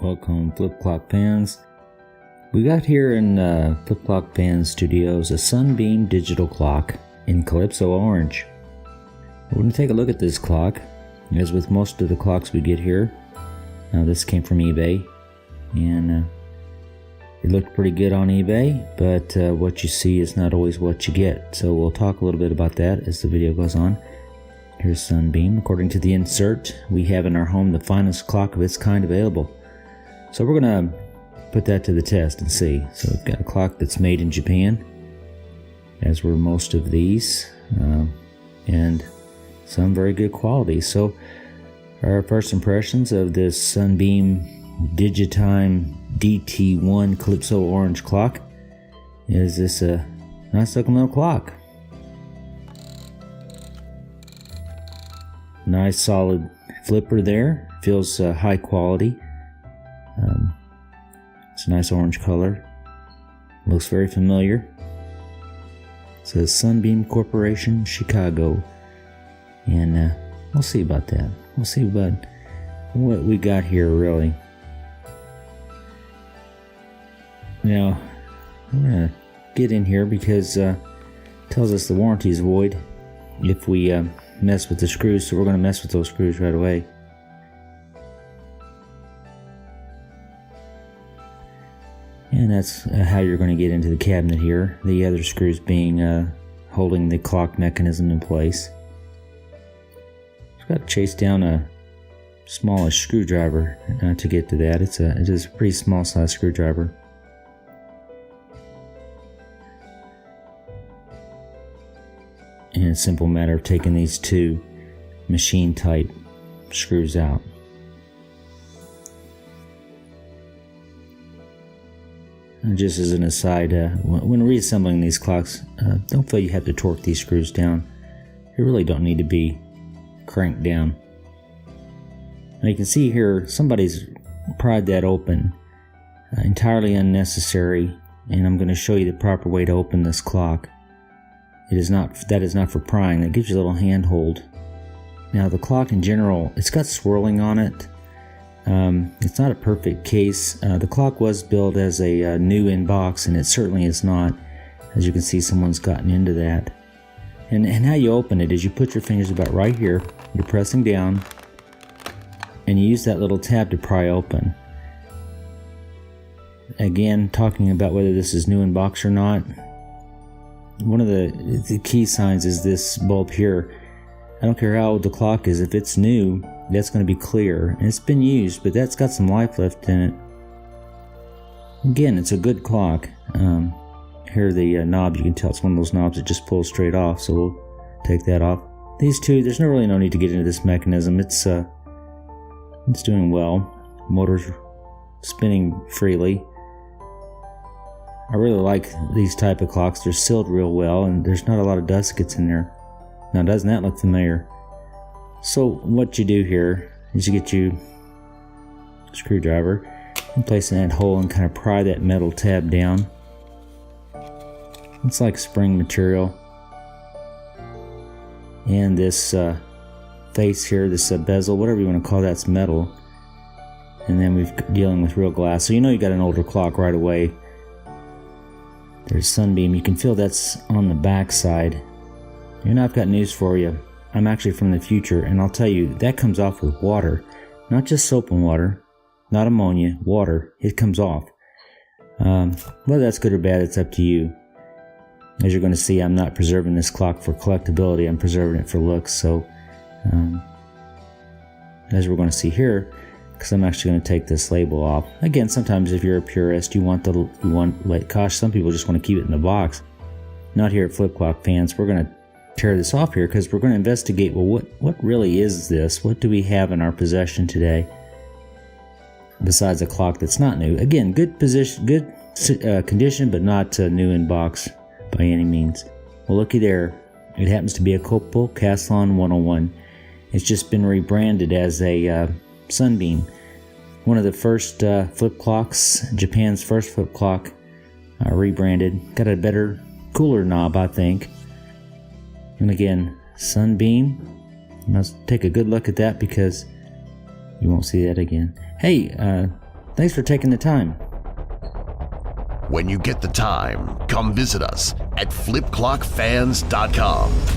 Welcome, Flip Clock fans. We got here in Flip Clock Fan Studios a Sunbeam digital clock in Calypso Orange. We're going to take a look at this clock. As with most of the clocks we get here, this came from eBay, and it looked pretty good on eBay, but what you see is not always what you get. So we'll talk a little bit about that as the video goes on. Here's Sunbeam. According to the insert, we have in our home the finest clock of its kind available. So we're going to put that to the test and see. So we've got a clock that's made in Japan, as were most of these, and some very good quality. So our first impressions of this Sunbeam Digi-time DT1 Calypso Orange clock is this a nice looking little clock. Nice solid flipper there, feels high quality. It's a nice orange color, looks very familiar. It says Sunbeam Corporation, Chicago, and we'll see about that. We'll see about what we got here really. Now I'm gonna get in here because it tells us the warranty is void if we mess with the screws, so we're going to mess with those screws right away. And that's how you're going to get into the cabinet here, the other screws being holding the clock mechanism in place. Just got to chase down a smallish screwdriver to get to that. It is a pretty small size screwdriver. And it's a simple matter of taking these two machine type screws out. And just as an aside, when reassembling these clocks, don't feel you have to torque these screws down. They really don't need to be cranked down. Now you can see here somebody's pried that open, entirely unnecessary, and I'm going to show you the proper way to open this clock. That is not for prying. That gives you a little handhold. Now the clock in general, it's got swirling on it. It's not a perfect case. The clock was built as a new in box, and it certainly is not. As you can see, someone's gotten into that. And how you open it is you put your fingers about right here. You're pressing down, and you use that little tab to pry open. Again, talking about whether this is new in box or not. One of the key signs is this bulb here. I don't care how old the clock is, if it's new, that's going to be clear. And it's been used, but that's got some life left in it. Again, it's a good clock. Here the knob, you can tell it's one of those knobs that just pulls straight off, so we'll take that off. These two, there's really no need to get into this mechanism. It's doing well. Motor's spinning freely. I really like these type of clocks. They're sealed real well, and there's not a lot of dust gets in there. Now, doesn't that look familiar? So what you do here is you get you a screwdriver and place in that hole and kind of pry that metal tab down. It's like spring material. And this face here, this bezel, whatever you want to call that's metal. And then we're dealing with real glass. So you know you got an older clock right away. There's Sunbeam. You can feel that's on the back side. And I've got news for you. I'm actually from the future, and I'll tell you, that comes off with water. Not just soap and water, not ammonia, water. It comes off. Whether that's good or bad, it's up to you. As you're going to see, I'm not preserving this clock for collectability. I'm preserving it for looks. So, as we're going to see here, because I'm actually going to take this label off. Again, sometimes if you're a purist, some people just want to keep it in the box. Not here at Flip Clock Fans. We're going to tear this off here because we're going to investigate, well, what really is this? What do we have in our possession today besides a clock that's not new? Again, good position, good condition, but not new in box by any means. Well, looky there. It happens to be a Copal Caslon 101. It's just been rebranded as a Sunbeam. One of the first flip clocks, Japan's first flip clock, rebranded. Got a better, cooler knob, I think. And again, Sunbeam. Let's take a good look at that because you won't see that again. Hey, Thanks for taking the time. When you get the time, come visit us at flipclockfans.com.